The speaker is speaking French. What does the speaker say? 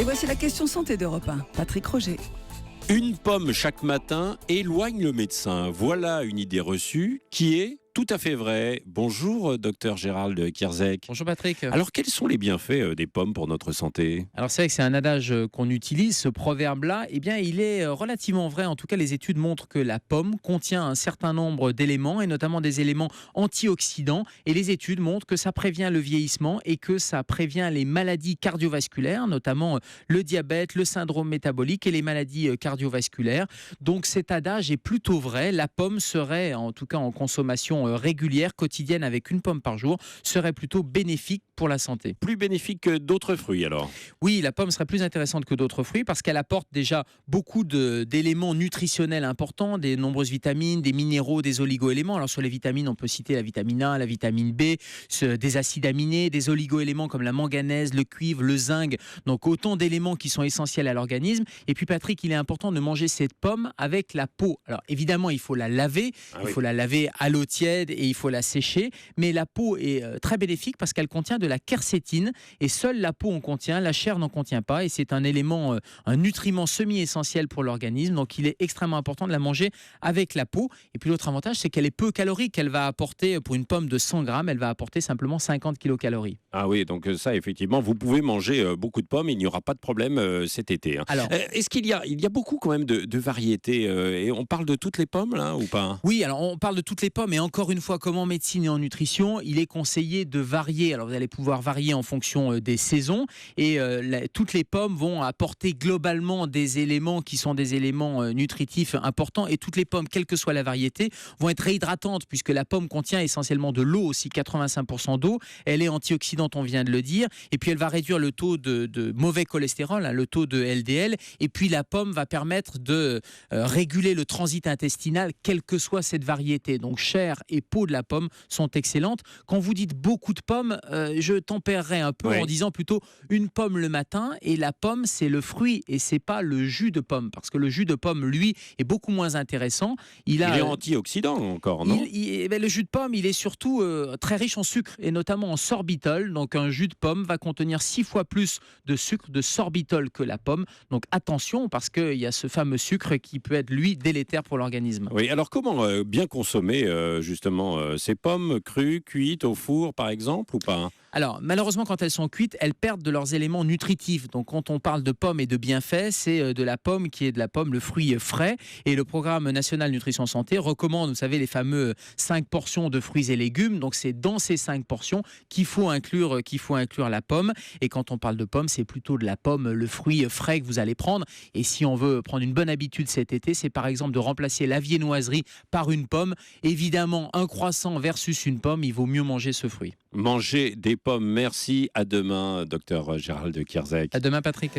Et voici la question santé d'Europe 1. Patrick Roger. Une pomme chaque matin éloigne le médecin. Voilà une idée reçue qui est tout à fait vraie. Bonjour, docteur Gérald Kierzek. Bonjour Patrick. Alors, quels sont les bienfaits des pommes pour notre santé ? Alors c'est vrai que c'est un adage qu'on utilise, ce proverbe-là, eh bien il est relativement vrai. En tout cas, les études montrent que la pomme contient un certain nombre d'éléments, et notamment des éléments antioxydants. Et les études montrent que ça prévient le vieillissement et que ça prévient les maladies cardiovasculaires, notamment le diabète, le syndrome métabolique et les maladies cardiovasculaires. Donc cet adage est plutôt vrai. La pomme serait, en tout cas en consommation régulière, quotidienne, avec une pomme par jour, serait plutôt bénéfique pour la santé. Plus bénéfique que d'autres fruits alors ? Oui, la pomme serait plus intéressante que d'autres fruits parce qu'elle apporte déjà beaucoup d'éléments nutritionnels importants, des nombreuses vitamines, des minéraux, des oligo-éléments. Alors sur les vitamines, on peut citer la vitamine A, la vitamine B, des acides aminés, des oligo-éléments comme la manganèse, le cuivre, le zinc. Donc autant d'éléments qui sont essentiels à l'organisme. Et puis Patrick, il est important de manger cette pomme avec la peau. Alors évidemment, il faut la laver, faut la laver à l'eau tiède et il faut la sécher. Mais la peau est très bénéfique parce qu'elle contient de la quercétine et seule la peau en contient, la chair n'en contient pas et c'est un élément, un nutriment semi-essentiel pour l'organisme, donc il est extrêmement important de la manger avec la peau. Et puis l'autre avantage, c'est qu'elle est peu calorique, elle va apporter, pour une pomme de 100 grammes, elle va apporter simplement 50 kilocalories. Ah oui, donc ça effectivement, vous pouvez manger beaucoup de pommes, il n'y aura pas de problème cet été. Alors, est-ce qu'il y a beaucoup quand même de variétés et on parle de toutes les pommes là ou pas ? Oui, alors on parle de toutes les pommes et encore une fois, comme en médecine et en nutrition, il est conseillé de varier. Alors vous allez pouvoir varier en fonction des saisons et toutes les pommes vont apporter globalement des éléments qui sont des éléments nutritifs importants et toutes les pommes, quelle que soit la variété, vont être réhydratantes puisque la pomme contient essentiellement de l'eau aussi, 85% d'eau. Elle est antioxydante, on vient de le dire, et puis elle va réduire le taux de mauvais cholestérol, le taux de LDL, et puis la pomme va permettre de réguler le transit intestinal, quelle que soit cette variété. Donc chair et peau de la pomme sont excellentes. Quand vous dites beaucoup de pommes, je tempérerai un peu en disant plutôt une pomme le matin, et la pomme c'est le fruit et c'est pas le jus de pomme, parce que le jus de pomme lui est beaucoup moins intéressant. Il est antioxydant encore, non ? Le jus de pomme il est surtout très riche en sucre et notamment en sorbitol. Donc un jus de pomme va contenir 6 fois plus de sucre, de sorbitol que la pomme. Donc attention parce qu'il y a ce fameux sucre qui peut être lui délétère pour l'organisme. Oui, alors comment bien consommer justement ces pommes crues, cuites au four par exemple ou pas ? Alors, malheureusement, quand elles sont cuites, elles perdent de leurs éléments nutritifs. Donc, quand on parle de pommes et de bienfaits, c'est de la pomme qui est de la pomme, le fruit frais. Et le Programme national nutrition santé recommande, vous savez, les fameux 5 portions de fruits et légumes. Donc, c'est dans ces 5 portions qu'il faut inclure la pomme. Et quand on parle de pomme, c'est plutôt de la pomme, le fruit frais que vous allez prendre. Et si on veut prendre une bonne habitude cet été, c'est par exemple de remplacer la viennoiserie par une pomme. Évidemment, un croissant versus une pomme, il vaut mieux manger ce fruit. Manger des pommes, merci. À demain, docteur Gérald Kierzek. À demain, Patrick.